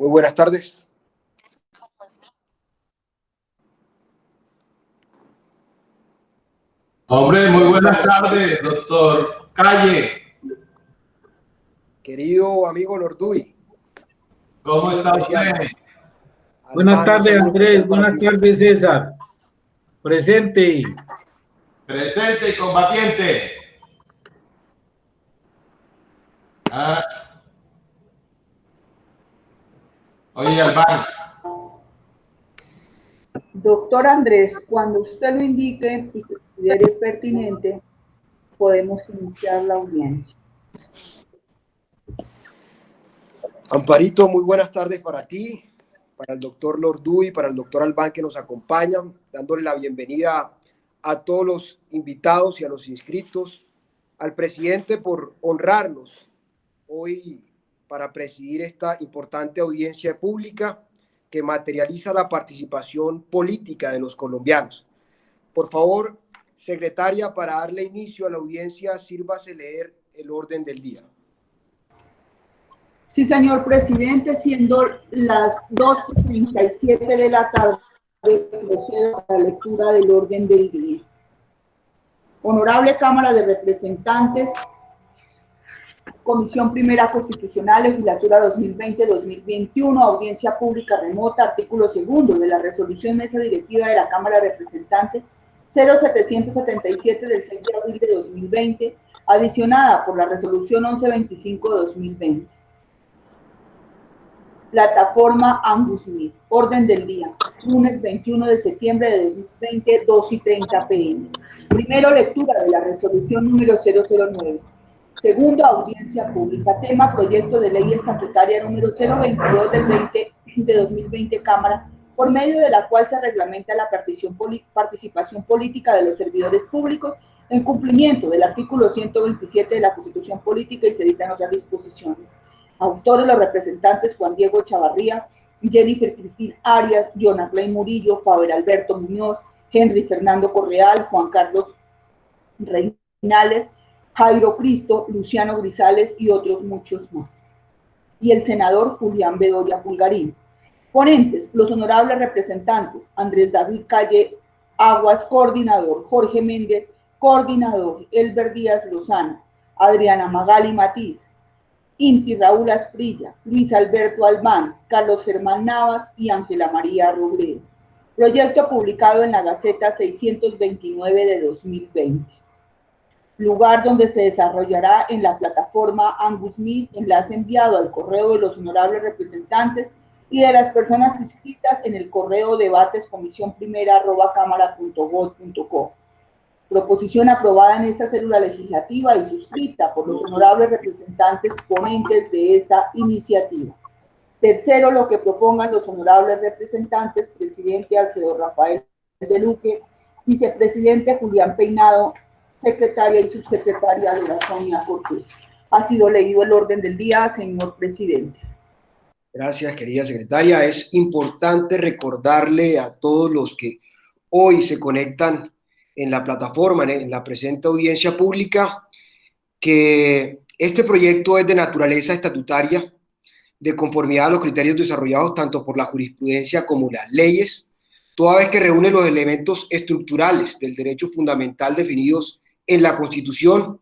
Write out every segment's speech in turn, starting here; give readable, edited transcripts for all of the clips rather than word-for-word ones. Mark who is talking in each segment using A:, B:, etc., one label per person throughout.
A: Muy buenas tardes.
B: Hombre, muy buenas tardes, doctor Calle.
A: Querido amigo Lorduy.
B: ¿Cómo está usted?
C: Buenas tardes, Andrés. Buenas tardes, César. Presente.
B: Presente y combatiente. Oye, Albán.
D: Doctor Andrés, cuando usted lo indique y considere pertinente, podemos iniciar la audiencia.
A: Amparito, muy buenas tardes para ti, para el doctor Lorduy, para el doctor Albán que nos acompañan, dándole la bienvenida a todos los invitados y a los inscritos, al presidente por honrarnos hoy para presidir esta importante audiencia pública que materializa la participación política de los colombianos. Por favor, secretaria, para darle inicio a la audiencia, sírvase leer el orden del día.
D: Sí, señor presidente, siendo las 2:37 de la tarde, procedo a la lectura del orden del día. Honorable Cámara de Representantes, Comisión Primera Constitucional, Legislatura 2020-2021, audiencia pública remota, artículo 2 de la Resolución Mesa Directiva de la Cámara de Representantes 0777 del 6 de abril de 2020, adicionada por la Resolución 1125 de 2020. Plataforma Angus Mead. Orden del día. Lunes 21 de septiembre de 2020, 2:30 p.m. Primero, lectura de la resolución número 009. Segundo, audiencia pública. Tema, proyecto de ley estatutaria número 022 de 2020, Cámara, por medio de la cual se reglamenta la participación política de los servidores públicos en cumplimiento del artículo 127 de la Constitución Política y se dictan otras disposiciones. Autores los representantes Juan Diego Chavarría, Jennifer Cristina Arias, Jonathan Murillo, Faber Alberto Muñoz, Henry Fernando Correal, Juan Carlos Reinales, Jairo Cristo, Luciano Grisales y otros muchos más. Y el senador Julián Bedoya Pulgarín. Ponentes, los honorables representantes Andrés David Calle Aguas, coordinador, Jorge Méndez, coordinador, Elber Díaz Lozano, Adriana Magali Matiz, Inti Raúl Asprilla, Luis Alberto Albán, Carlos Germán Navas y Ángela María Robledo. Proyecto publicado en la Gaceta 629 de 2020. Lugar donde se desarrollará en la plataforma Angus Mead, enlace enviado al correo de los honorables representantes y de las personas inscritas en el correo debatescomisionprimera@cámara.gov.co. Proposición aprobada en esta célula legislativa y suscrita por los honorables representantes ponentes de esta iniciativa. Tercero, lo que propongan los honorables representantes, presidente Alfredo Rafael de Luque, vicepresidente Julián Peinado, secretaria y subsecretaria de la Sonia Cortés. Ha sido leído el orden del día, señor presidente.
A: Gracias, querida secretaria. Es importante recordarle a todos los que hoy se conectan en la plataforma, en la presente audiencia pública, que este proyecto es de naturaleza estatutaria, de conformidad a los criterios desarrollados tanto por la jurisprudencia como las leyes, toda vez que reúne los elementos estructurales del derecho fundamental definidos en la Constitución,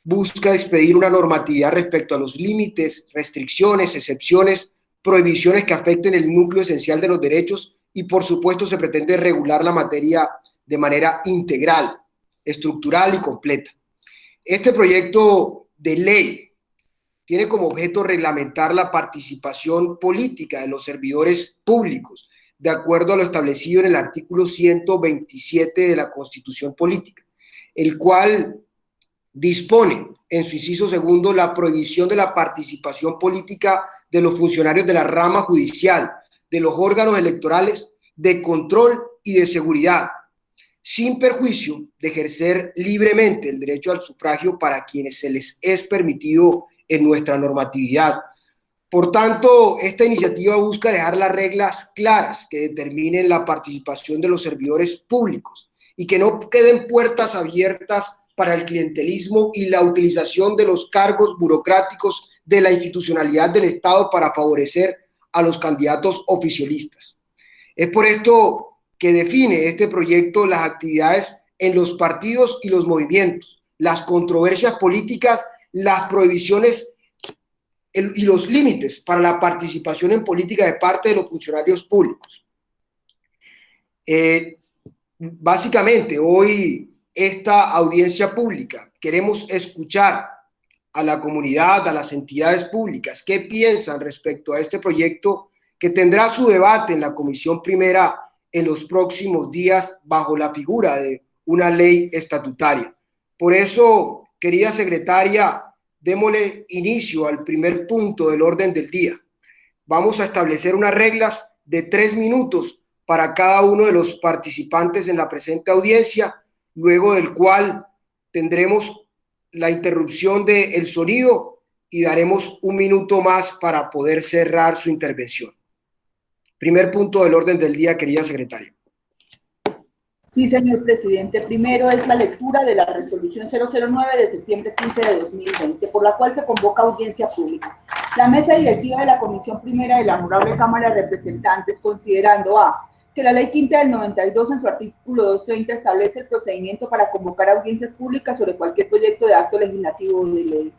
A: busca expedir una normatividad respecto a los límites, restricciones, excepciones, prohibiciones que afecten el núcleo esencial de los derechos y, por supuesto, se pretende regular la materia de manera integral, estructural y completa. Este proyecto de ley tiene como objeto reglamentar la participación política de los servidores públicos, de acuerdo a lo establecido en el artículo 127 de la Constitución Política, el cual dispone en su inciso segundo la prohibición de la participación política de los funcionarios de la rama judicial, de los órganos electorales, de control y de seguridad, sin perjuicio de ejercer libremente el derecho al sufragio para quienes se les es permitido en nuestra normatividad. Por tanto, esta iniciativa busca dejar las reglas claras que determinen la participación de los servidores públicos y que no queden puertas abiertas para el clientelismo y la utilización de los cargos burocráticos de la institucionalidad del Estado para favorecer a los candidatos oficialistas. Es por esto que define este proyecto las actividades en los partidos y los movimientos, las controversias políticas, las prohibiciones y los límites para la participación en política de parte de los funcionarios públicos. Básicamente, hoy esta audiencia pública queremos escuchar a la comunidad, a las entidades públicas, qué piensan respecto a este proyecto que tendrá su debate en la Comisión Primera en los próximos días bajo la figura de una ley estatutaria. Por eso, querida secretaria, démosle inicio al primer punto del orden del día. Vamos a establecer unas reglas de 3 minutos para cada uno de los participantes en la presente audiencia, luego del cual tendremos la interrupción del sonido y daremos 1 minuto más para poder cerrar su intervención. Primer punto del orden del día, querida secretaria.
D: Sí, señor presidente. Primero es la lectura de la resolución 009 de septiembre 15 de 2020, por la cual se convoca audiencia pública. La mesa directiva de la Comisión Primera de la Honorable Cámara de Representantes, considerando a que la Ley Quinta del 92 en su artículo 230 establece el procedimiento para convocar audiencias públicas sobre cualquier proyecto de acto legislativo o de ley.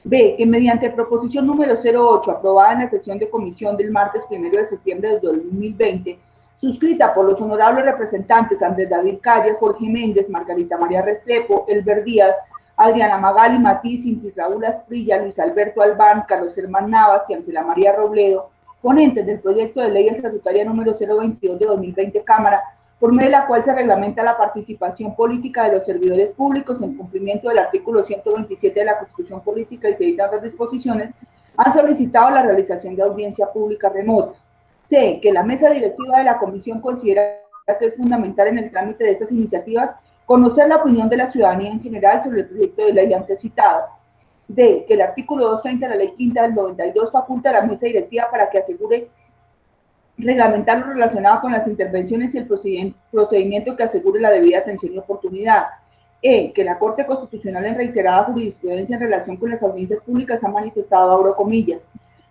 D: B, que mediante proposición número 08, aprobada en la sesión de comisión del martes 1 de septiembre de 2020, suscrita por los honorables representantes Andrés David Calle, Jorge Méndez, Margarita María Restrepo, Elber Díaz, Adriana Magali Matiz, Inti Raúl Asprilla, Luis Alberto Albán, Carlos Germán Navas y Ángela María Robledo, ponentes del proyecto de ley estatutaria número 022 de 2020 Cámara, por medio de la cual se reglamenta la participación política de los servidores públicos en cumplimiento del artículo 127 de la Constitución Política y se dictan otras disposiciones, han solicitado la realización de audiencia pública remota. C, que la mesa directiva de la comisión considera que es fundamental en el trámite de estas iniciativas conocer la opinión de la ciudadanía en general sobre el proyecto de ley antes citado. D, que el artículo 230 de la Ley Quinta del 92 faculta a la mesa directiva para que asegure reglamentar lo relacionado con las intervenciones y el procedimiento que asegure la debida atención y oportunidad. E, que la Corte Constitucional en reiterada jurisprudencia en relación con las audiencias públicas ha manifestado, abro comillas,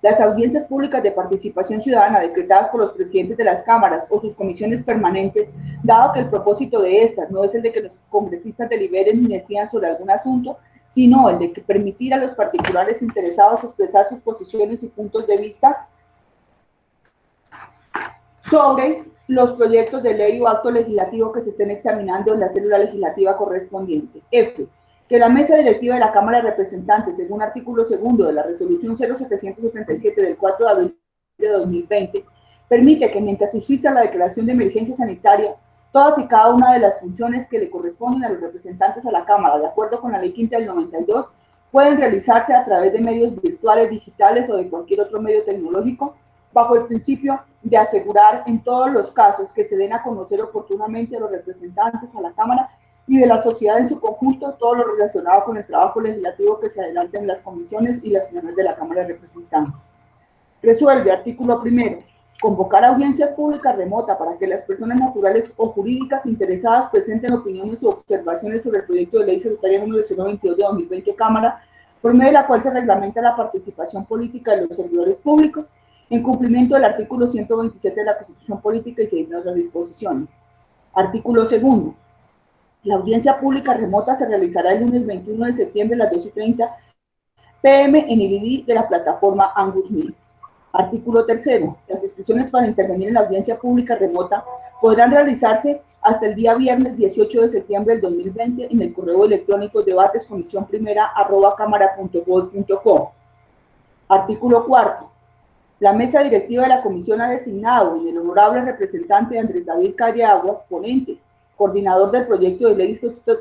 D: las audiencias públicas de participación ciudadana decretadas por los presidentes de las cámaras o sus comisiones permanentes, dado que el propósito de estas no es el de que los congresistas deliberen ni decidan sobre algún asunto, sino el de que permitir a los particulares interesados expresar sus posiciones y puntos de vista sobre los proyectos de ley o acto legislativo que se estén examinando en la célula legislativa correspondiente. F, que la mesa directiva de la Cámara de Representantes, según artículo 2 de la resolución 0777 del 4 de abril de 2020, permite que mientras subsista la declaración de emergencia sanitaria, todas y cada una de las funciones que le corresponden a los representantes a la Cámara, de acuerdo con la Ley Quinta del 92, pueden realizarse a través de medios virtuales, digitales o de cualquier otro medio tecnológico, bajo el principio de asegurar en todos los casos que se den a conocer oportunamente a los representantes a la Cámara y de la sociedad en su conjunto todo lo relacionado con el trabajo legislativo que se adelante en las comisiones y las plenas de la Cámara de Representantes. Resuelve, artículo 1, convocar audiencias públicas remota para que las personas naturales o jurídicas interesadas presenten opiniones o observaciones sobre el proyecto de ley estatutaria número 022 de 2020 Cámara, por medio de la cual se reglamenta la participación política de los servidores públicos, en cumplimiento del artículo 127 de la Constitución Política y se dictan otras disposiciones. Artículo 2. La audiencia pública remota se realizará el lunes 21 de septiembre a las 2:30 p.m. en el ID de la plataforma Angus Meet. Artículo 3. Las inscripciones para intervenir en la audiencia pública remota podrán realizarse hasta el día viernes 18 de septiembre del 2020 en el correo electrónico debatescomisionprimera@cámara.gov.co. Artículo 4. La mesa directiva de la comisión ha designado en el honorable representante Andrés David Calle Aguas, ponente, coordinador del proyecto de ley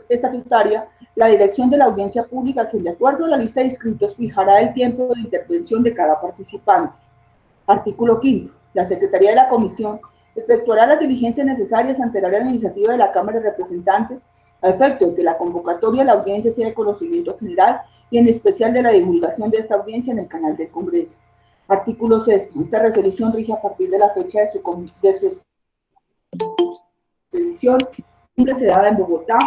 D: estatutaria, la dirección de la audiencia pública, que de acuerdo a la lista de inscritos fijará el tiempo de intervención de cada participante. Artículo 5. La Secretaría de la Comisión efectuará las diligencias necesarias ante la área administrativa de la Cámara de Representantes a efecto de que la convocatoria de la audiencia sea de conocimiento general y en especial de la divulgación de esta audiencia en el canal del Congreso. Artículo 6. Esta resolución rige a partir de la fecha de su expedición, se dada en Bogotá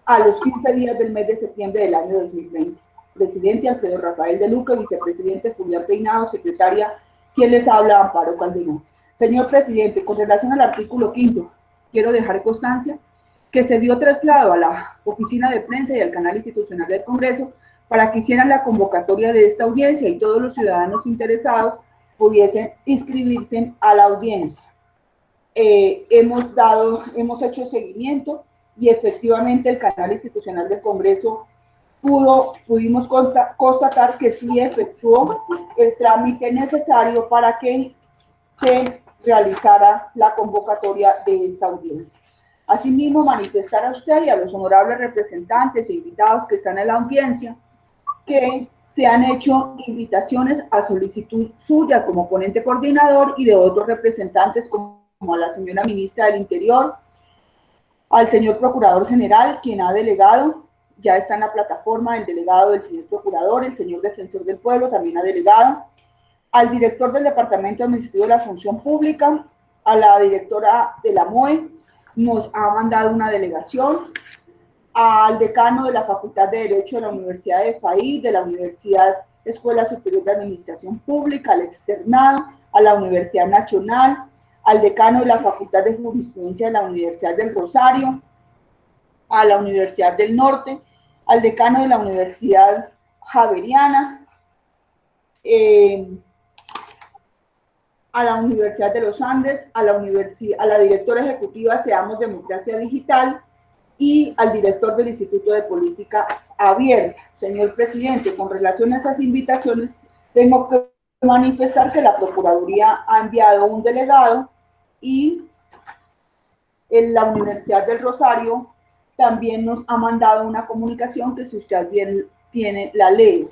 D: a los 15 días del mes de septiembre del año 2020. Presidente Alfredo Rafael de Luque, vicepresidente Julián Peinado, secretaria ¿Quién les habla? Amparo Calderón. Señor presidente, con relación al artículo 5, quiero dejar constancia que se dio traslado a la oficina de prensa y al canal institucional del Congreso para que hicieran la convocatoria de esta audiencia y todos los ciudadanos interesados pudiesen inscribirse a la audiencia. Hemos hecho seguimiento y efectivamente el canal institucional del Congreso pudimos constatar que sí efectuó el trámite necesario para que se realizara la convocatoria de esta audiencia. Asimismo, manifestar a usted y a los honorables representantes e invitados que están en la audiencia que se han hecho invitaciones a solicitud suya como ponente coordinador y de otros representantes como a la señora ministra del Interior, al señor Procurador General, quien ha delegado, ya está en la plataforma el delegado del señor Procurador, el señor Defensor del Pueblo también ha delegado, al director del Departamento Administrativo de la Función Pública, a la directora de la MOE, nos ha mandado una delegación, al decano de la Facultad de Derecho de la Universidad de FAI, de la Universidad Escuela Superior de Administración Pública, al externado, a la Universidad Nacional, al decano de la Facultad de Jurisprudencia de la Universidad del Rosario, a la Universidad del Norte, al decano de la Universidad Javeriana, a la Universidad de los Andes, a la directora ejecutiva Seamos Democracia Digital y al director del Instituto de Política Abierta. Señor presidente, con relación a esas invitaciones, tengo que manifestar que la Procuraduría ha enviado un delegado y en la Universidad del Rosario también nos ha mandado una comunicación que, si usted bien tiene, la ley.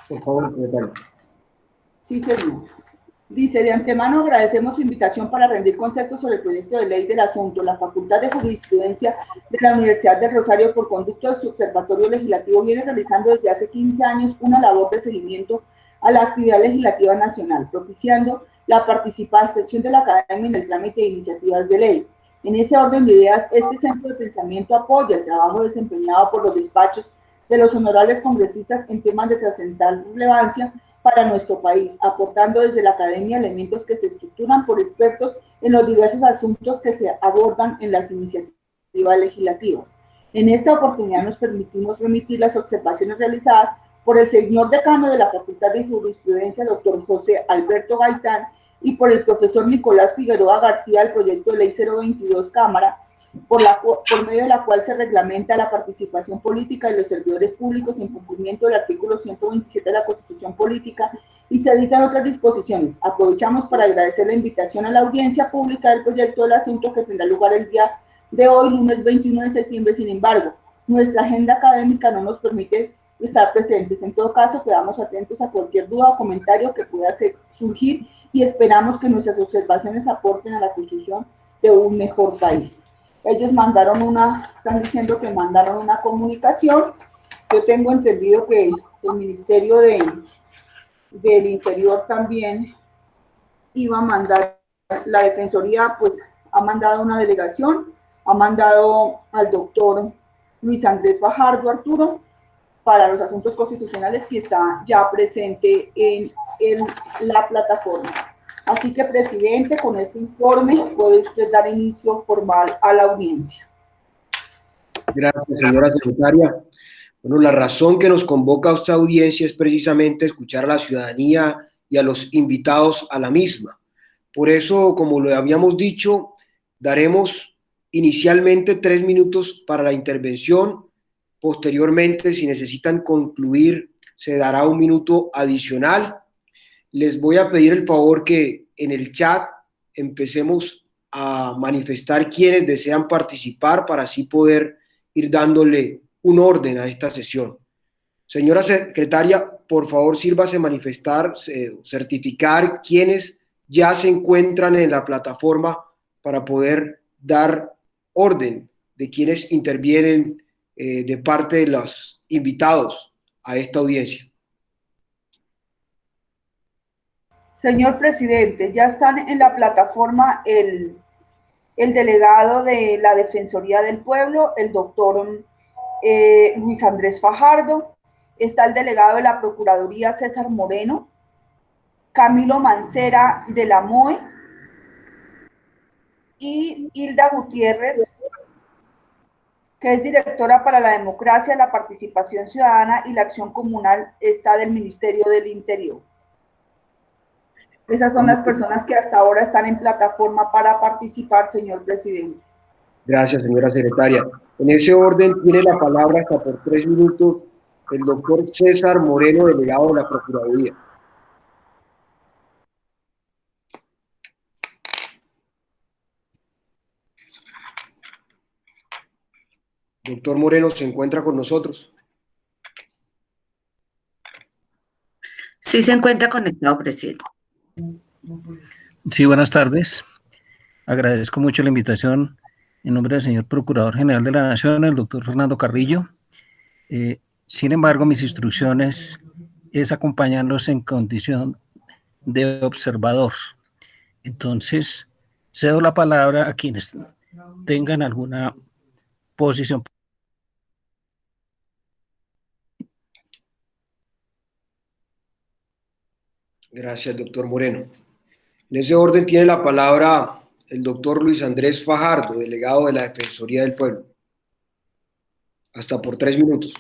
A: Por favor, secretario.
D: Sí, señor. Dice, de antemano agradecemos su invitación para rendir conceptos sobre el proyecto de ley del asunto. La Facultad de Jurisprudencia de la Universidad del Rosario, por conducto de su observatorio legislativo, viene realizando desde hace 15 años una labor de seguimiento a la actividad legislativa nacional, propiciando la participación de la academia en el trámite de iniciativas de ley. En ese orden de ideas, este centro de pensamiento apoya el trabajo desempeñado por los despachos de los honorables congresistas en temas de trascendental relevancia para nuestro país, aportando desde la academia elementos que se estructuran por expertos en los diversos asuntos que se abordan en las iniciativas legislativas. En esta oportunidad nos permitimos remitir las observaciones realizadas por el señor decano de la Facultad de Jurisprudencia, doctor José Alberto Gaitán, y por el profesor Nicolás Figueroa García, al proyecto de ley 022 Cámara, por medio de la cual se reglamenta la participación política de los servidores públicos en cumplimiento del artículo 127 de la Constitución Política y se dictan otras disposiciones. Aprovechamos para agradecer la invitación a la audiencia pública del proyecto del asunto que tendrá lugar el día de hoy, lunes 21 de septiembre. Sin embargo, nuestra agenda académica no nos permite estar presentes. En todo caso, quedamos atentos a cualquier duda o comentario que pueda surgir y esperamos que nuestras observaciones aporten a la construcción de un mejor país. Ellos están diciendo que mandaron una comunicación. Yo tengo entendido que el Ministerio del Interior también iba a mandar, la Defensoría pues ha mandado una delegación, ha mandado al doctor Luis Andrés Fajardo Arturo para los asuntos constitucionales, que está ya presente en la plataforma. Así que, presidente, con este informe puede usted dar inicio formal a la audiencia.
A: Gracias, señora secretaria. Bueno, la razón que nos convoca a esta audiencia es precisamente escuchar a la ciudadanía y a los invitados a la misma. Por eso, como lo habíamos dicho, daremos inicialmente 3 minutos para la intervención. Posteriormente, si necesitan concluir, se dará 1 minuto adicional. Les voy a pedir el favor que en el chat empecemos a manifestar quienes desean participar para así poder ir dándole un orden a esta sesión. Señora secretaria, por favor, sírvase manifestar, certificar quienes ya se encuentran en la plataforma para poder dar orden de quienes intervienen de parte de los invitados a esta audiencia.
D: Señor presidente, ya están en la plataforma el delegado de la Defensoría del Pueblo, el doctor Luis Andrés Fajardo, está el delegado de la Procuraduría, César Moreno, Camilo Mancera de la MOE y Hilda Gutiérrez, que es directora para la democracia, la participación ciudadana y la acción comunal, está del Ministerio del Interior. Esas son las personas que hasta ahora están en plataforma para participar, señor presidente.
A: Gracias, señora secretaria. En ese orden tiene la palabra hasta por 3 minutos el doctor César Moreno, delegado de la Procuraduría. Doctor Moreno, ¿se encuentra con nosotros?
E: Sí se encuentra conectado, presidente.
F: Sí, buenas tardes. Agradezco mucho la invitación en nombre del señor Procurador General de la Nación, el doctor Fernando Carrillo. Sin embargo, mis instrucciones es acompañarlos en condición de observador. Entonces, cedo la palabra a quienes tengan alguna posición.
A: Gracias, doctor Moreno. En ese orden tiene la palabra el doctor Luis Andrés Fajardo, delegado de la Defensoría del Pueblo. Hasta por 3 minutos.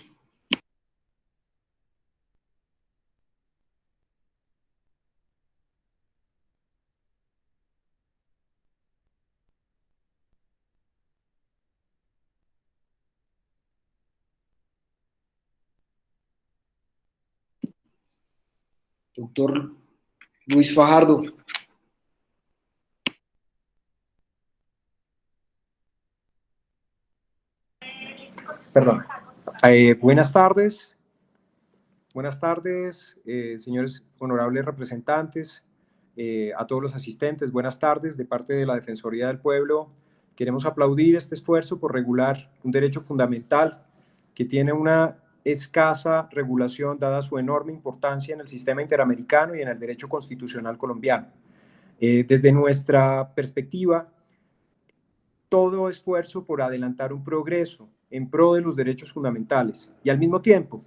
A: Doctor Luis Fajardo.
G: Perdón. Buenas tardes, señores honorables representantes, a todos los asistentes, buenas tardes de parte de la Defensoría del Pueblo. Queremos aplaudir este esfuerzo por regular un derecho fundamental que tiene una escasa regulación dada su enorme importancia en el sistema interamericano y en el derecho constitucional colombiano. Desde nuestra perspectiva, todo esfuerzo por adelantar un progreso en pro de los derechos fundamentales y al mismo tiempo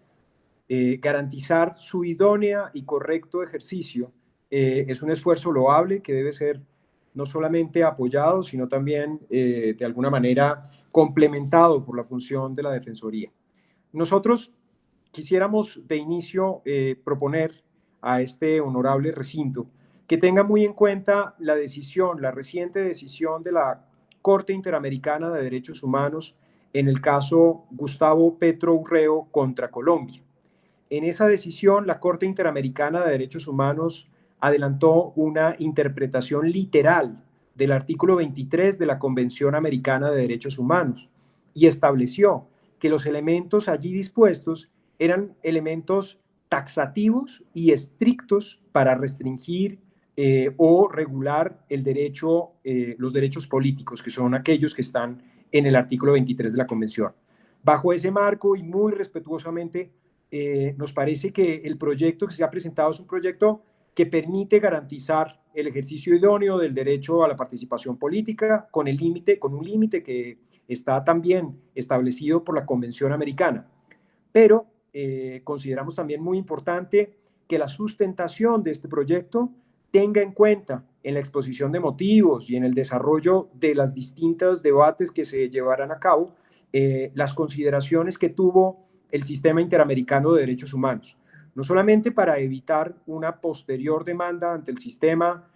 G: garantizar su idónea y correcto ejercicio es un esfuerzo loable que debe ser no solamente apoyado, sino también de alguna manera complementado por la función de la Defensoría. Nosotros quisiéramos de inicio proponer a este honorable recinto que tenga muy en cuenta la decisión, la reciente decisión de la Corte Interamericana de Derechos Humanos en el caso Gustavo Petro Urreo contra Colombia. En esa decisión, la Corte Interamericana de Derechos Humanos adelantó una interpretación literal del artículo 23 de la Convención Americana de Derechos Humanos y estableció que los elementos allí dispuestos eran elementos taxativos y estrictos para restringir o regular el derecho, los derechos políticos, que son aquellos que están en el artículo 23 de la Convención. Bajo ese marco y muy respetuosamente, nos parece que el proyecto que se ha presentado es un proyecto que permite garantizar el ejercicio idóneo del derecho a la participación política con un límite que está también establecido por la Convención Americana. Pero consideramos también muy importante que la sustentación de este proyecto tenga en cuenta en la exposición de motivos y en el desarrollo de las distintos debates que se llevarán a cabo, las consideraciones que tuvo el sistema interamericano de derechos humanos, no solamente para evitar una posterior demanda ante el sistema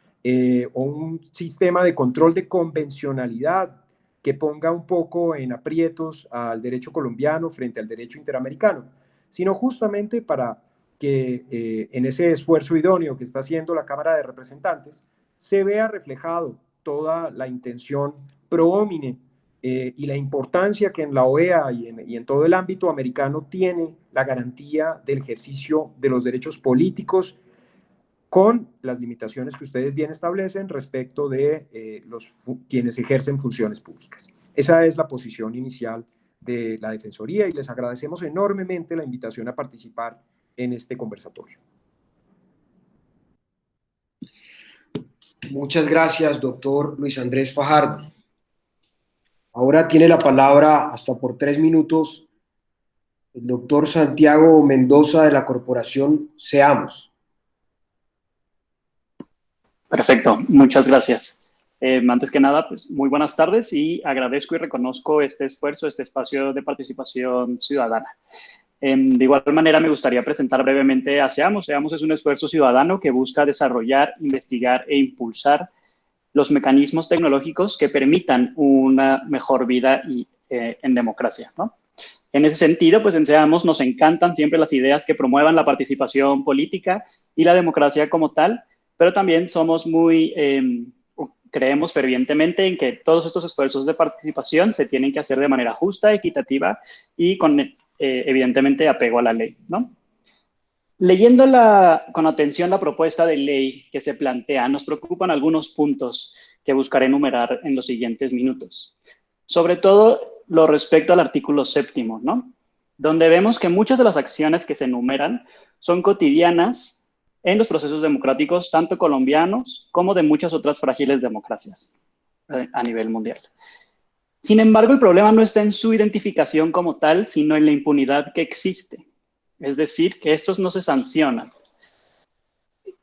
G: o un sistema de control de convencionalidad que ponga un poco en aprietos al derecho colombiano frente al derecho interamericano, sino justamente para que en ese esfuerzo idóneo que está haciendo la Cámara de Representantes se vea reflejado toda la intención pro homine y la importancia que en la OEA y en todo el ámbito americano tiene la garantía del ejercicio de los derechos políticos con las limitaciones que ustedes bien establecen respecto de quienes ejercen funciones públicas. Esa es la posición inicial de la Defensoría y les agradecemos enormemente la invitación a participar en este conversatorio.
A: Muchas gracias, doctor Luis Andrés Fajardo. Ahora tiene la palabra hasta por 3 minutos el doctor Santiago Mendoza de la corporación Seamos.
H: Perfecto, muchas gracias. Antes que nada, pues muy buenas tardes y agradezco y reconozco este esfuerzo, este espacio de participación ciudadana. De igual manera, me gustaría presentar brevemente a Seamos. Seamos es un esfuerzo ciudadano que busca desarrollar, investigar e impulsar los mecanismos tecnológicos que permitan una mejor vida en democracia, ¿no? En ese sentido, pues en Seamos nos encantan siempre las ideas que promuevan la participación política y la democracia como tal, pero también somos creemos fervientemente en que todos estos esfuerzos de participación se tienen que hacer de manera justa, equitativa y con, evidentemente, apego a la ley, ¿no? Leyendo con atención la propuesta de ley que se plantea, nos preocupan algunos puntos que buscaré enumerar en los siguientes minutos. Sobre todo lo respecto al artículo 7º, ¿no? Donde vemos que muchas de las acciones que se enumeran son cotidianas en los procesos democráticos, tanto colombianos como de muchas otras frágiles democracias a nivel mundial. Sin embargo, el problema no está en su identificación como tal, sino en la impunidad que existe. Es decir, que estos no se sancionan.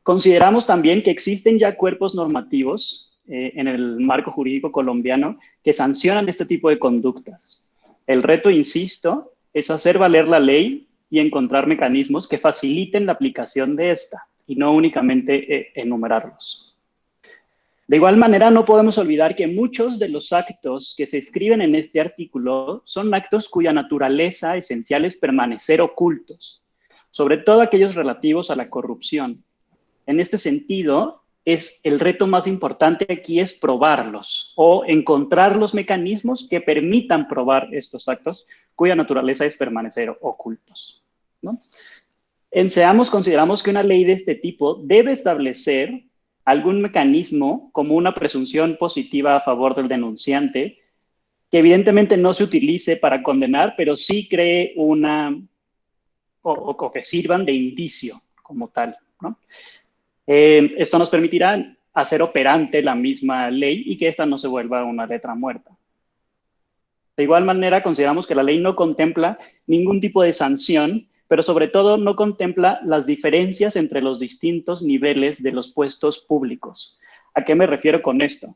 H: Consideramos también que existen ya cuerpos normativos en el marco jurídico colombiano que sancionan este tipo de conductas. El reto, insisto, es hacer valer la ley y encontrar mecanismos que faciliten la aplicación de esta y no únicamente enumerarlos. De igual manera, no podemos olvidar que muchos de los actos que se escriben en este artículo son actos cuya naturaleza esencial es permanecer ocultos, sobre todo aquellos relativos a la corrupción. En este sentido, el reto más importante aquí es probarlos o encontrar los mecanismos que permitan probar estos actos cuya naturaleza es permanecer ocultos, ¿no? En Seamos consideramos que una ley de este tipo debe establecer algún mecanismo como una presunción positiva a favor del denunciante, que evidentemente no se utilice para condenar, pero sí cree o que sirvan de indicio como tal, ¿no? Esto nos permitirá hacer operante la misma ley y que esta no se vuelva una letra muerta. De igual manera, consideramos que la ley no contempla ningún tipo de sanción, pero sobre todo no contempla las diferencias entre los distintos niveles de los puestos públicos. ¿A qué me refiero con esto?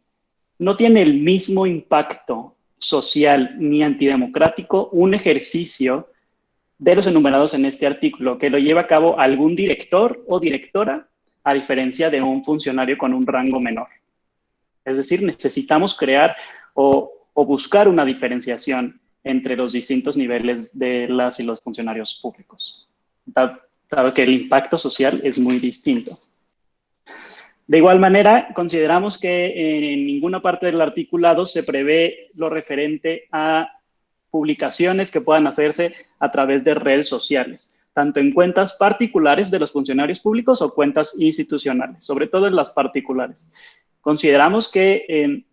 H: No tiene el mismo impacto social ni antidemocrático un ejercicio de los enumerados en este artículo que lo lleva a cabo algún director o directora, a diferencia de un funcionario con un rango menor. Es decir, necesitamos crear o buscar una diferenciación entre los distintos niveles de las y los funcionarios públicos, dado que el impacto social es muy distinto. De igual manera, consideramos que en ninguna parte del articulado se prevé lo referente a publicaciones que puedan hacerse a través de redes sociales, tanto en cuentas particulares de los funcionarios públicos o cuentas institucionales, sobre todo en las particulares. Consideramos que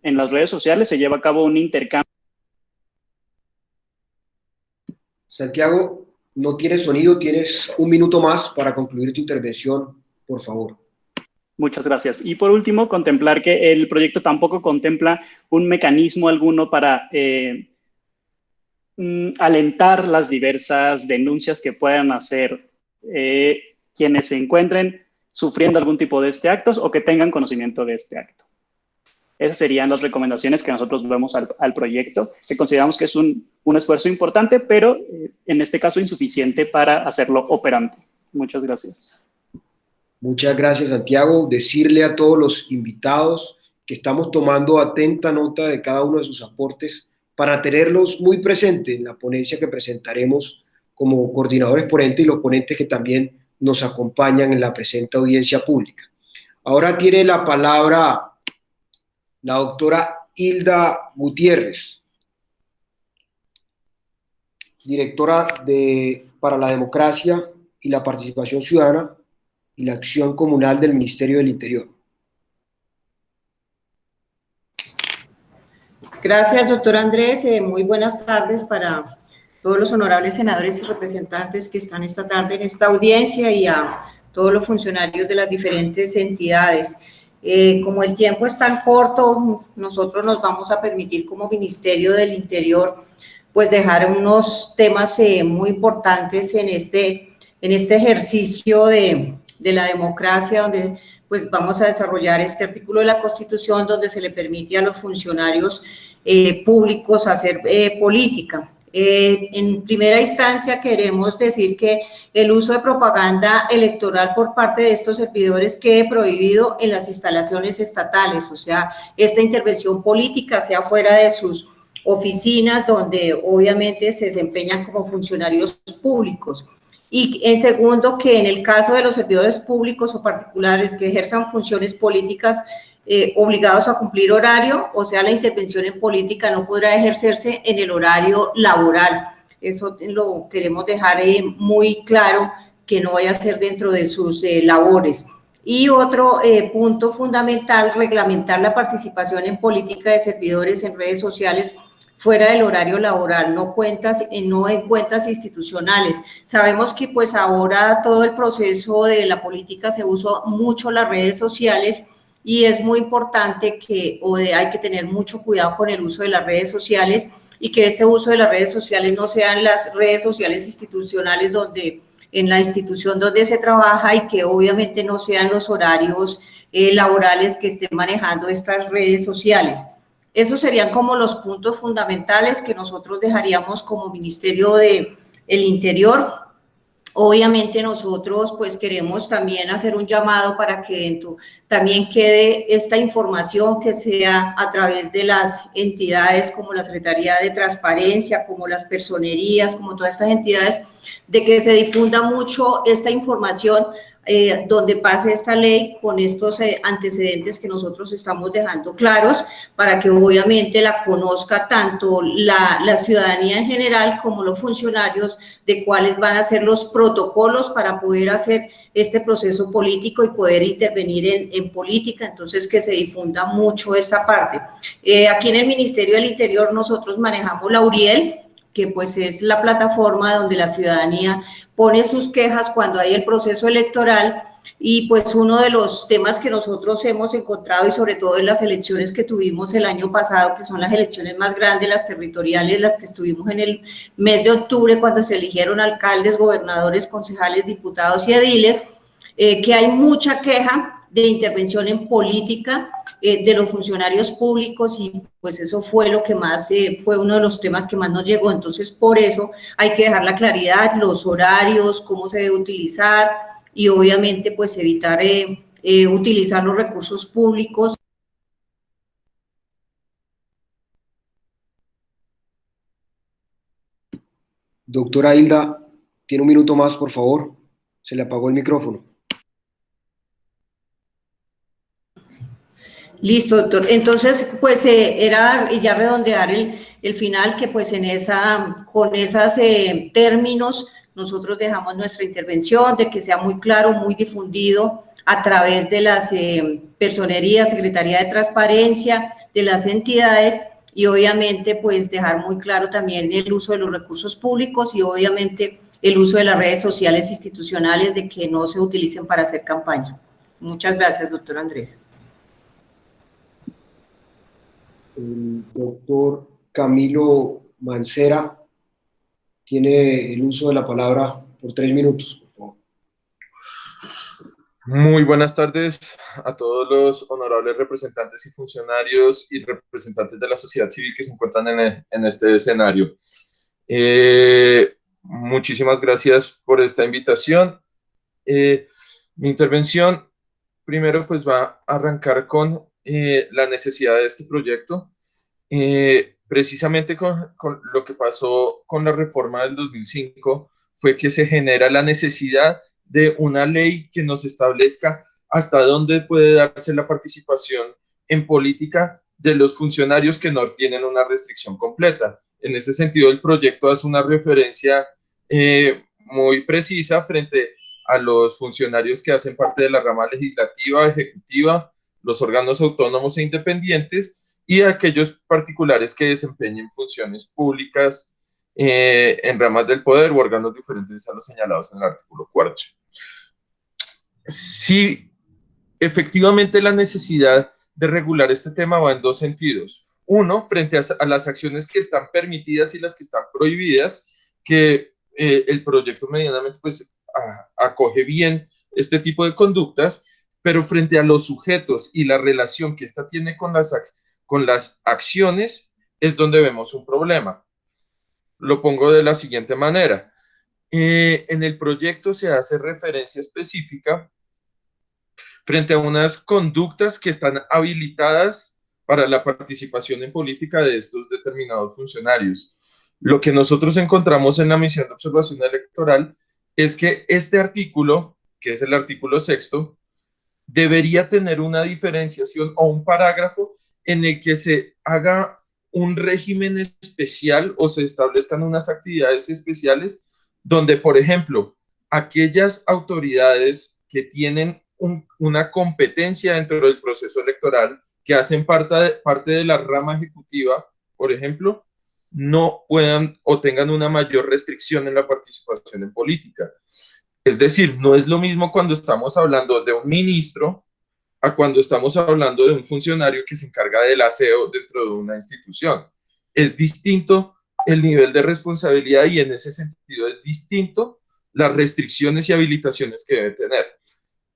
H: en las redes sociales se lleva a cabo un intercambio.
A: Santiago, no tienes sonido, tienes un minuto más para concluir tu intervención, por favor.
H: Muchas gracias. Y por último, contemplar que el proyecto tampoco contempla un mecanismo alguno para alentar las diversas denuncias que puedan hacer quienes se encuentren sufriendo algún tipo de actos o que tengan conocimiento de este acto. Esas serían las recomendaciones que nosotros vemos al proyecto, que consideramos que es un esfuerzo importante, pero en este caso insuficiente para hacerlo operante. Muchas gracias.
A: Muchas gracias, Santiago. Decirle a todos los invitados que estamos tomando atenta nota de cada uno de sus aportes para tenerlos muy presentes en la ponencia que presentaremos como coordinadores ponentes y los ponentes que también nos acompañan en la presente audiencia pública. Ahora tiene la palabra la doctora Hilda Gutiérrez, directora para la democracia y la participación ciudadana y la acción comunal del Ministerio del Interior.
I: Gracias, doctor Andrés. Muy buenas tardes para todos los honorables senadores y representantes que están esta tarde en esta audiencia y a todos los funcionarios de las diferentes entidades. Como el tiempo es tan corto, nosotros nos vamos a permitir como Ministerio del Interior pues dejar unos temas muy importantes en este ejercicio de la democracia, donde pues vamos a desarrollar este artículo de la Constitución donde se le permite a los funcionarios públicos hacer política. En primera instancia queremos decir que el uso de propaganda electoral por parte de estos servidores quede prohibido en las instalaciones estatales, o sea, esta intervención política sea fuera de sus oficinas donde obviamente se desempeñan como funcionarios públicos. Y en segundo, que en el caso de los servidores públicos o particulares que ejerzan funciones políticas obligados a cumplir horario, o sea, la intervención en política no podrá ejercerse en el horario laboral. Eso lo queremos dejar muy claro, que no vaya a ser dentro de sus labores. Y otro punto fundamental, reglamentar la participación en política de servidores en redes sociales fuera del horario laboral, no en cuentas institucionales. Sabemos que pues ahora todo el proceso de la política se usa mucho las redes sociales y es muy importante que hay que tener mucho cuidado con el uso de las redes sociales y que este uso de las redes sociales no sean las redes sociales institucionales en la institución donde se trabaja y que obviamente no sean los horarios laborales que estén manejando estas redes sociales. Esos serían como los puntos fundamentales que nosotros dejaríamos como Ministerio del Interior. Obviamente nosotros pues queremos también hacer un llamado para que también quede esta información que sea a través de las entidades como la Secretaría de Transparencia, como las personerías, como todas estas entidades, de que se difunda mucho esta información donde pase esta ley con estos antecedentes que nosotros estamos dejando claros para que obviamente la conozca tanto la ciudadanía en general como los funcionarios de cuáles van a ser los protocolos para poder hacer este proceso político y poder intervenir en política, entonces que se difunda mucho esta parte. Aquí en el Ministerio del Interior nosotros manejamos la URIEL, que pues es la plataforma donde la ciudadanía pone sus quejas cuando hay el proceso electoral y pues uno de los temas que nosotros hemos encontrado y sobre todo en las elecciones que tuvimos el año pasado, que son las elecciones más grandes, las territoriales, las que estuvimos en el mes de octubre cuando se eligieron alcaldes, gobernadores, concejales, diputados y ediles, que hay mucha queja de intervención en política de los funcionarios públicos y pues eso fue lo que más, fue uno de los temas que más nos llegó, entonces por eso hay que dejar la claridad, los horarios, cómo se debe utilizar y obviamente pues evitar utilizar los recursos públicos.
A: Doctora Hilda, tiene un minuto más, por favor. Se le apagó el micrófono.
I: Listo, doctor. Entonces, pues era ya redondear el final, que pues con esos términos nosotros dejamos nuestra intervención, de que sea muy claro, muy difundido a través de las personerías, Secretaría de Transparencia, de las entidades y obviamente pues dejar muy claro también el uso de los recursos públicos y obviamente el uso de las redes sociales institucionales, de que no se utilicen para hacer campaña. Muchas gracias, doctor Andrés.
A: El doctor Camilo Mancera tiene el uso de la palabra por 3 minutos, por favor.
B: Muy buenas tardes a todos los honorables representantes y funcionarios y representantes de la sociedad civil que se encuentran en este escenario. Muchísimas gracias por esta invitación. Mi intervención primero pues va a arrancar con la necesidad de este proyecto. Precisamente con lo que pasó con la reforma del 2005 fue que se genera la necesidad de una ley que nos establezca hasta dónde puede darse la participación en política de los funcionarios que no tienen una restricción completa. En ese sentido, el proyecto hace una referencia muy precisa frente a los funcionarios que hacen parte de la rama legislativa, ejecutiva, los órganos autónomos e independientes y a aquellos particulares que desempeñen funciones públicas en ramas del poder o órganos diferentes a los señalados en el artículo 4. Sí, efectivamente la necesidad de regular este tema va en dos sentidos. Uno, frente a las acciones que están permitidas y las que están prohibidas, que el proyecto medianamente pues acoge bien este tipo de conductas, pero frente a los sujetos y la relación que ésta tiene con las acciones, es donde vemos un problema. Lo pongo de la siguiente manera. En el proyecto se hace referencia específica frente a unas conductas que están habilitadas para la participación en política de estos determinados funcionarios. Lo que nosotros encontramos en la misión de observación electoral es que este artículo, que es el artículo 6º, debería tener una diferenciación o un parágrafo en el que se haga un régimen especial o se establezcan unas actividades especiales donde, por ejemplo, aquellas autoridades que tienen una competencia dentro del proceso electoral, que hacen parte de la rama ejecutiva, por ejemplo, no puedan o tengan una mayor restricción en la participación en política. Es decir, no es lo mismo cuando estamos hablando de un ministro a cuando estamos hablando de un funcionario que se encarga del aseo dentro de una institución. Es distinto el nivel de responsabilidad y en ese sentido es distinto las restricciones y habilitaciones que debe tener.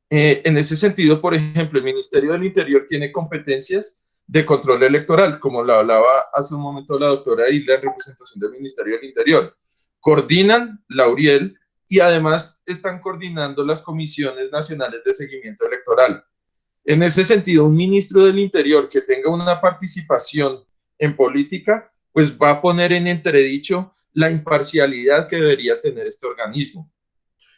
B: En ese sentido, por ejemplo, el Ministerio del Interior tiene competencias de control electoral, como lo hablaba hace un momento la doctora Isla en representación del Ministerio del Interior. Coordinan la URIEL y además están coordinando las comisiones nacionales de seguimiento electoral. En ese sentido, un ministro del Interior que tenga una participación en política, pues va a poner en entredicho la imparcialidad que debería tener este organismo.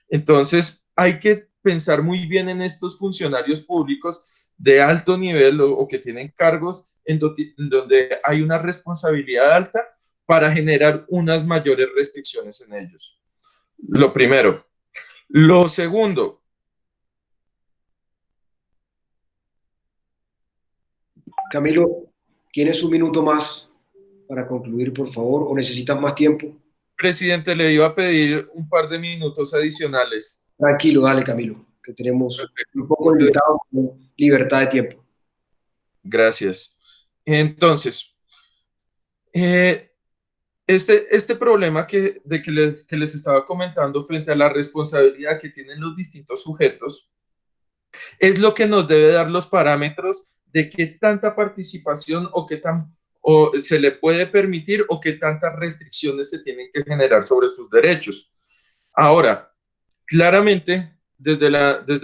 B: Entonces, hay que pensar muy bien en estos funcionarios públicos de alto nivel o que tienen cargos en donde hay una responsabilidad alta para generar unas mayores restricciones en ellos. Lo primero. Lo segundo.
A: Camilo, ¿tienes un minuto más para concluir, por favor, o necesitas más tiempo?
B: Presidente, le iba a pedir un par de minutos adicionales.
A: Tranquilo, dale, Camilo, que tenemos un poco limitado con libertad de tiempo.
B: Gracias. Entonces, este problema que les estaba comentando frente a la responsabilidad que tienen los distintos sujetos es lo que nos debe dar los parámetros de qué tanta participación o se le puede permitir o qué tantas restricciones se tienen que generar sobre sus derechos. Ahora, claramente, desde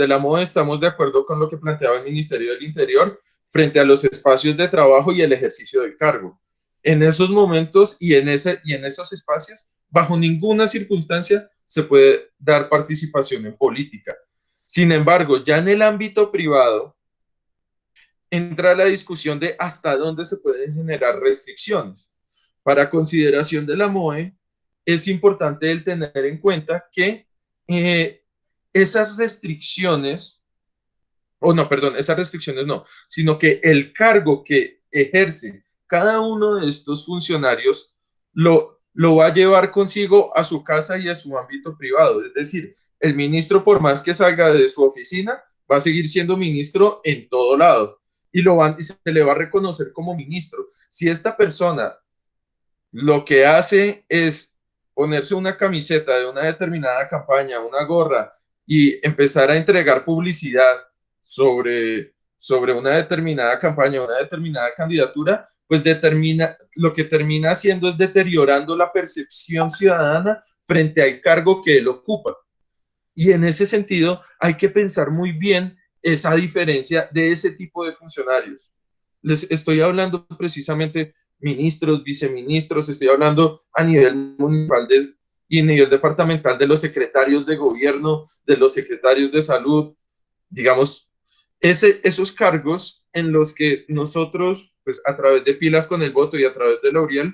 B: la MOE estamos de acuerdo con lo que planteaba el Ministerio del Interior frente a los espacios de trabajo y el ejercicio del cargo. En esos momentos y en esos espacios, bajo ninguna circunstancia se puede dar participación en política. Sin embargo, ya en el ámbito privado, entra la discusión de hasta dónde se pueden generar restricciones. Para consideración de la MOE, es importante el tener en cuenta que esas restricciones no, sino que el cargo que ejerce cada uno de estos funcionarios lo va a llevar consigo a su casa y a su ámbito privado. Es decir, el ministro, por más que salga de su oficina, va a seguir siendo ministro en todo lado y se le va a reconocer como ministro. Si esta persona lo que hace es ponerse una camiseta de una determinada campaña, una gorra, y empezar a entregar publicidad sobre una determinada campaña, una determinada candidatura, pues lo que termina haciendo es deteriorando la percepción ciudadana frente al cargo que él ocupa. Y en ese sentido hay que pensar muy bien esa diferencia de ese tipo de funcionarios. Les estoy hablando precisamente ministros, viceministros, estoy hablando a nivel municipal y a nivel departamental de los secretarios de gobierno, de los secretarios de salud, digamos, esos cargos en los que nosotros, pues a través de Pilas con el Voto y a través de la URIEL,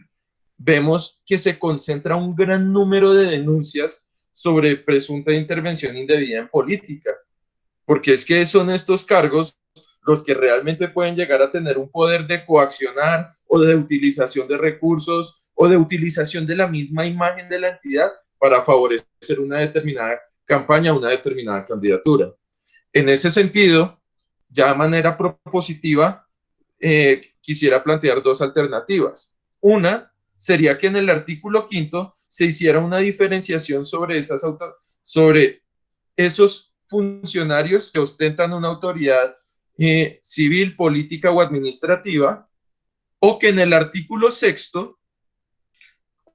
B: vemos que se concentra un gran número de denuncias sobre presunta intervención indebida en política, porque es que son estos cargos los que realmente pueden llegar a tener un poder de coaccionar o de utilización de recursos o de utilización de la misma imagen de la entidad para favorecer una determinada campaña, una determinada candidatura. En ese sentido, ya de manera propositiva, quisiera plantear dos alternativas. Una sería que en el artículo 5 se hiciera una diferenciación sobre esos funcionarios que ostentan una autoridad civil, política o administrativa, o que en el artículo 6,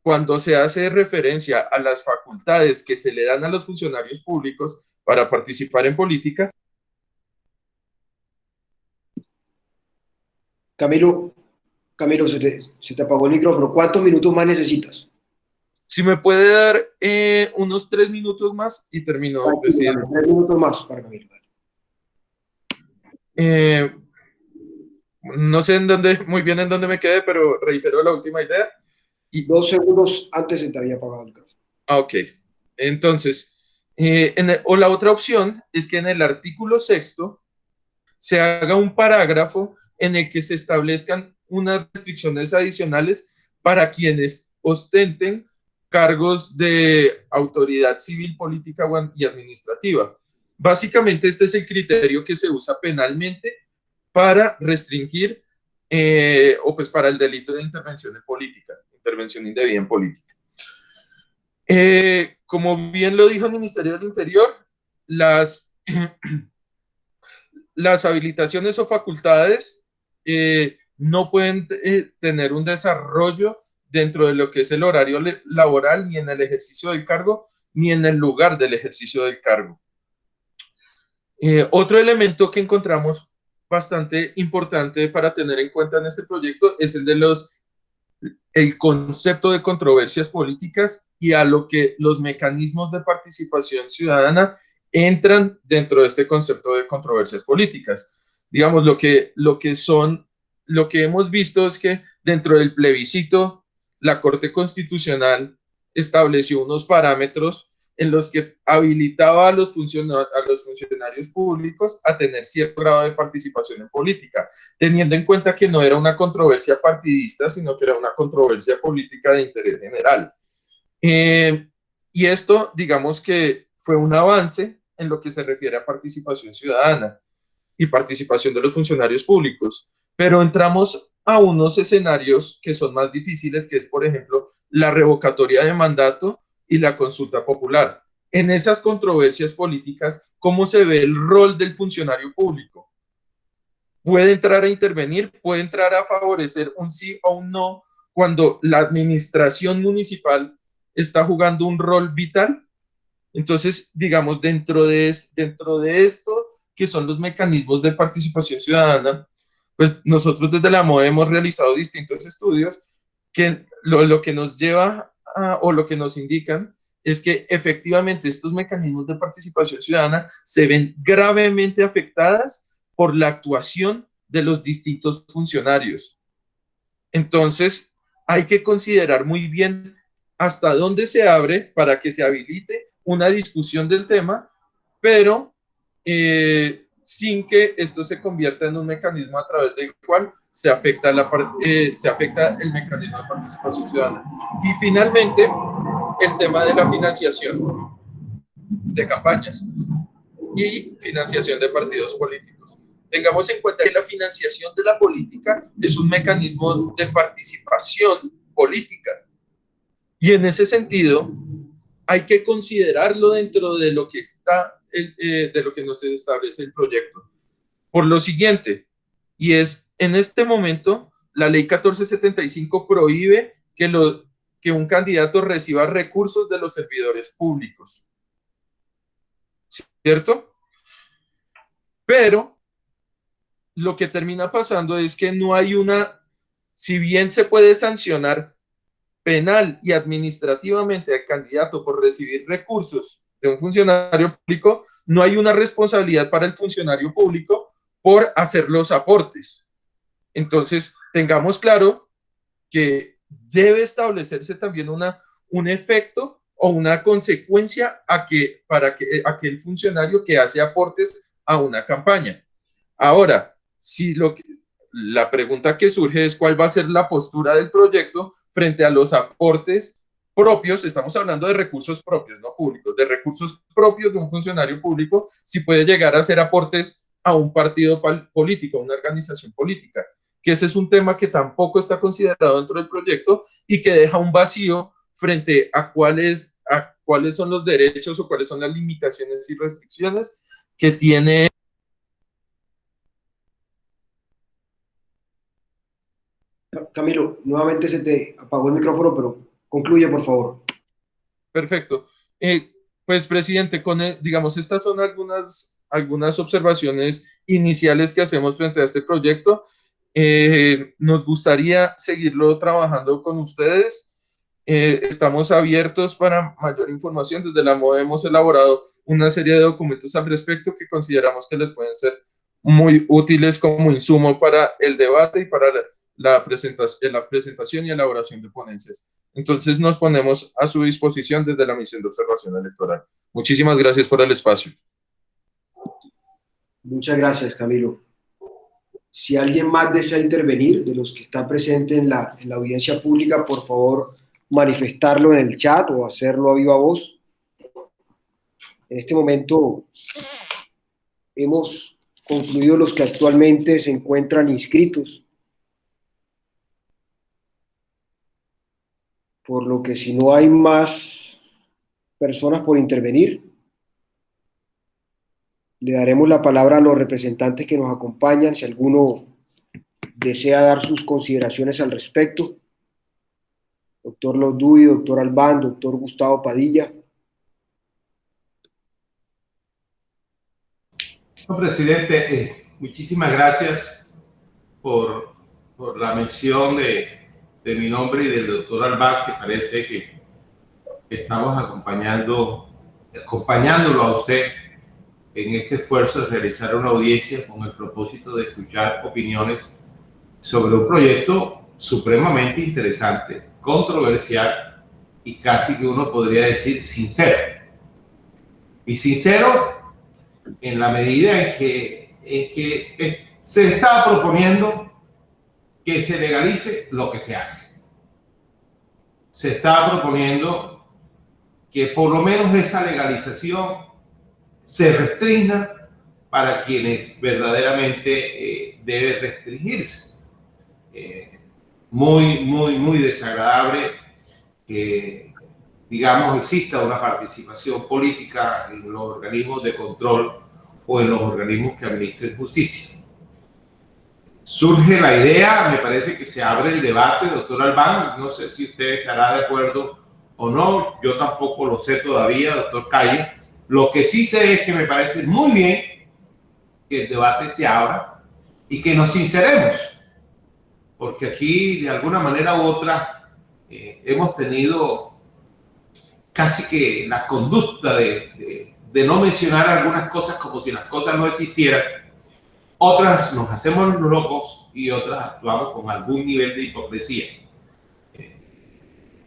B: cuando se hace referencia a las facultades que se le dan a los funcionarios públicos para participar en política.
A: Camilo, se te apagó el micrófono. ¿Cuántos minutos más necesitas?
B: Si me puede dar unos 3 minutos más y termino, presidente.
A: 3 minutos más para Camilo.
B: No sé muy bien en dónde me quedé, pero reitero la última idea.
A: 2 segundos antes se te había apagado el micrófono.
B: Ok. Entonces, o la otra opción es que en el artículo 6 se haga un parágrafo en el que se establezcan unas restricciones adicionales para quienes ostenten cargos de autoridad civil, política y administrativa. Básicamente este es el criterio que se usa penalmente para restringir o pues para el delito de intervención en política, intervención indebida en política. Como bien lo dijo el Ministerio del Interior, las habilitaciones o facultades no pueden tener un desarrollo dentro de lo que es el horario laboral, ni en el ejercicio del cargo, ni en el lugar del ejercicio del cargo. Otro elemento que encontramos bastante importante para tener en cuenta en este proyecto es el concepto de controversias políticas y a lo que los mecanismos de participación ciudadana entran dentro de este concepto de controversias políticas. Digamos, lo que hemos visto es que dentro del plebiscito, la Corte Constitucional estableció unos parámetros en los que habilitaba a los funcionarios públicos a tener cierto grado de participación en política, teniendo en cuenta que no era una controversia partidista, sino que era una controversia política de interés general. Y esto, digamos que fue un avance en lo que se refiere a participación ciudadana y participación de los funcionarios públicos, pero entramos a unos escenarios que son más difíciles, que es, por ejemplo, la revocatoria de mandato y la consulta popular. En esas controversias políticas, ¿cómo se ve el rol del funcionario público? ¿Puede entrar a intervenir? ¿Puede entrar a favorecer un sí o un no cuando la administración municipal está jugando un rol vital? Entonces, digamos, dentro de esto, que son los mecanismos de participación ciudadana, pues nosotros desde la MOE hemos realizado distintos estudios que lo que nos lleva o lo que nos indican es que efectivamente estos mecanismos de participación ciudadana se ven gravemente afectadas por la actuación de los distintos funcionarios. Entonces, hay que considerar muy bien hasta dónde se abre para que se habilite una discusión del tema, pero sin que esto se convierta en un mecanismo a través del cual se afecta el mecanismo de participación ciudadana. Y finalmente, el tema de la financiación de campañas y financiación de partidos políticos. Tengamos en cuenta que la financiación de la política es un mecanismo de participación política. Y en ese sentido, hay que considerarlo dentro de lo que de lo que nos establece el proyecto. Por lo siguiente, y es, en este momento, la ley 1475 prohíbe que un candidato reciba recursos de los servidores públicos. ¿Cierto? Pero lo que termina pasando es que no hay si bien se puede sancionar penal y administrativamente al candidato por recibir recursos de un funcionario público, no hay una responsabilidad para el funcionario público por hacer los aportes. Entonces, tengamos claro que debe establecerse también un efecto o una consecuencia para aquel funcionario que hace aportes a una campaña. Ahora, la pregunta que surge es cuál va a ser la postura del proyecto frente a los aportes propios. Estamos hablando de recursos propios, no públicos, de recursos propios de un funcionario público, si puede llegar a hacer aportes a un partido político, a una organización política. que ese es un tema que tampoco está considerado dentro del proyecto y que deja un vacío frente a cuáles son los derechos o cuáles son las limitaciones y restricciones que tiene.
A: Camilo, nuevamente se te apagó el micrófono, pero concluye, por favor.
B: Perfecto. Pues, presidente, digamos, estas son algunas observaciones iniciales que hacemos frente a este proyecto. Nos gustaría seguirlo trabajando con ustedes. Estamos abiertos para mayor información. Desde la MOE hemos elaborado una serie de documentos al respecto que consideramos que les pueden ser muy útiles como insumo para el debate y para la presentación y elaboración de ponencias. Entonces nos ponemos a su disposición desde la misión de observación electoral. Muchísimas gracias por el espacio.
A: Muchas gracias, Camilo. Si alguien más desea intervenir, de los que están presentes en la audiencia pública, por favor, manifestarlo en el chat o hacerlo a viva voz. En este momento hemos concluido los que actualmente se encuentran inscritos, por lo que si no hay más personas por intervenir, le daremos la palabra a los representantes que nos acompañan, si alguno desea dar sus consideraciones al respecto. Doctor Lorduy, doctor Albán, doctor Gustavo Padilla.
J: No, presidente, muchísimas gracias por la mención de mi nombre y del doctor Albán, que parece que estamos acompañándolo a usted en este esfuerzo de realizar una audiencia con el propósito de escuchar opiniones sobre un proyecto supremamente interesante, controversial y casi que uno podría decir sincero. Y sincero en la medida en que se está proponiendo que se legalice lo que se hace. Se está proponiendo que por lo menos esa legalización se restrinja para quienes verdaderamente debe restringirse. Muy desagradable que, digamos, exista una participación política en los organismos de control o en los organismos que administren justicia. Surge la idea, me parece que se abre el debate, doctor Albán, no sé si usted estará de acuerdo o no, yo tampoco lo sé todavía, doctor Calle. Lo que sí sé es que me parece muy bien que el debate se abra y que nos sinceremos, porque aquí de alguna manera u otra hemos tenido casi que la conducta de no mencionar algunas cosas como si las cosas no existieran. Otras nos hacemos los locos y otras actuamos con algún nivel de hipocresía.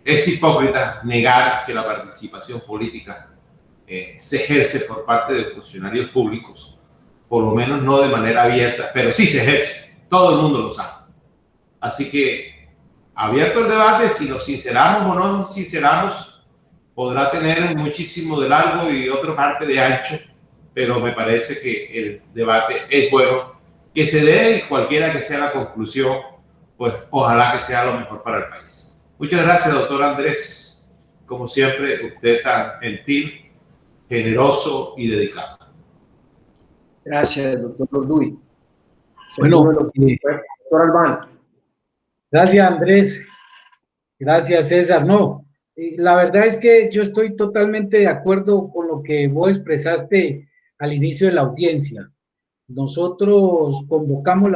J: Es hipócrita negar que la participación política se ejerce por parte de funcionarios públicos, por lo menos no de manera abierta, pero sí se ejerce, todo el mundo lo sabe. Así que, abierto el debate, si nos sinceramos o no nos sinceramos, podrá tener muchísimo de largo y otra parte de ancho, pero me parece que el debate es bueno que se dé y cualquiera que sea la conclusión, pues ojalá que sea lo mejor para el país. Muchas gracias, doctor Andrés. Como siempre, usted tan gentil, generoso y dedicado.
A: Gracias, doctor Lorduy.
C: Bueno,
A: doctor Albán.
C: Gracias, Andrés. Gracias, César. No, la verdad es que yo estoy totalmente de acuerdo con lo que vos expresaste al inicio de la audiencia. Nosotros convocamos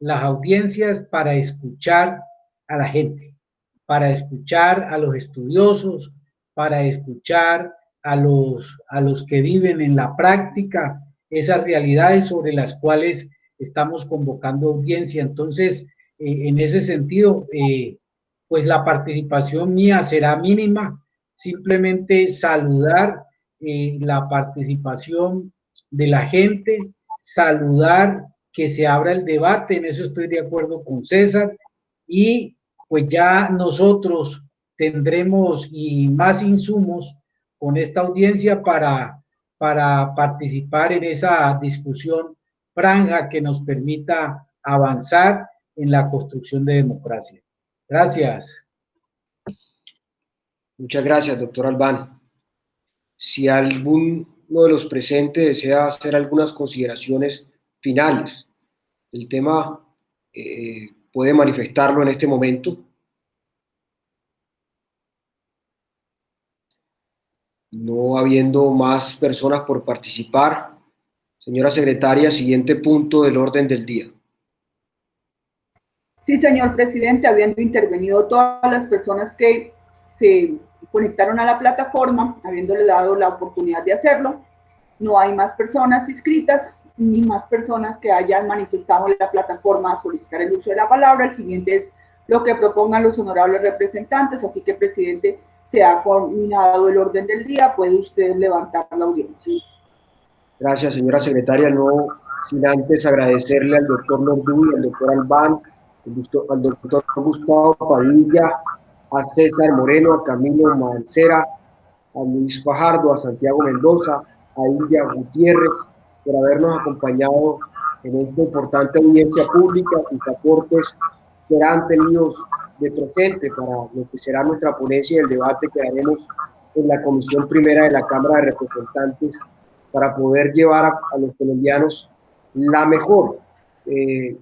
C: las audiencias para escuchar a la gente, para escuchar a los estudiosos, para escuchar a los que viven en la práctica esas realidades sobre las cuales estamos convocando audiencia. Entonces, en ese sentido, pues la participación mía será mínima, simplemente saludar la participación de la gente, saludar que se abra el debate, en eso estoy de acuerdo con César, y pues ya nosotros tendremos y más insumos con esta audiencia para participar en esa discusión franja que nos permita avanzar en la construcción de democracia. Gracias.
A: Muchas gracias, doctor Albán. Si alguno de los presentes desea hacer algunas consideraciones finales del tema, puede manifestarlo en este momento. No habiendo más personas por participar, señora secretaria, siguiente punto del orden del día.
D: Sí, señor presidente, habiendo intervenido todas las personas que se conectaron a la plataforma, habiéndole dado la oportunidad de hacerlo, no hay más personas inscritas ni más personas que hayan manifestado en la plataforma a solicitar el uso de la palabra. El siguiente es lo que propongan los honorables representantes, así que, presidente, se ha culminado el orden del día, puede usted levantar la audiencia.
A: Gracias, señora secretaria. No sin antes agradecerle al doctor Norduy, al doctor Albán, al doctor Gustavo Padilla, a César Moreno, a Camilo Mancera, a Luis Fajardo, a Santiago Mendoza, a India Gutiérrez, por habernos acompañado en esta importante audiencia pública. Sus aportes serán tenidos de presente para lo que será nuestra ponencia y el debate que haremos en la Comisión Primera de la Cámara de Representantes para poder llevar a los colombianos la mejor de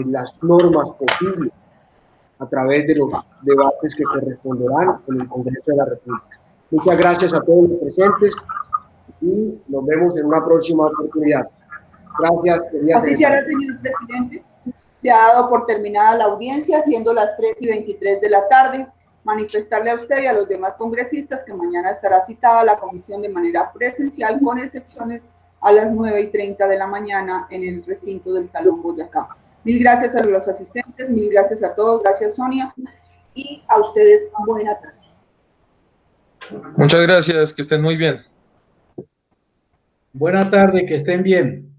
A: las normas posibles a través de los debates que corresponderán en el Congreso de la República. Muchas gracias a todos los presentes y nos vemos en una próxima oportunidad. Gracias, querida
D: Así se hará, señor presidente. Se ha dado por terminada la audiencia, siendo las 3:23 de la tarde. Manifestarle a usted y a los demás congresistas que mañana estará citada la comisión de manera presencial, con excepciones a las 9:30 de la mañana en el recinto del Salón Boyacá. Mil gracias a los asistentes, mil gracias a todos, gracias Sonia, y a ustedes buena tarde.
B: Muchas gracias, que estén muy bien.
C: Buena tarde, que estén bien.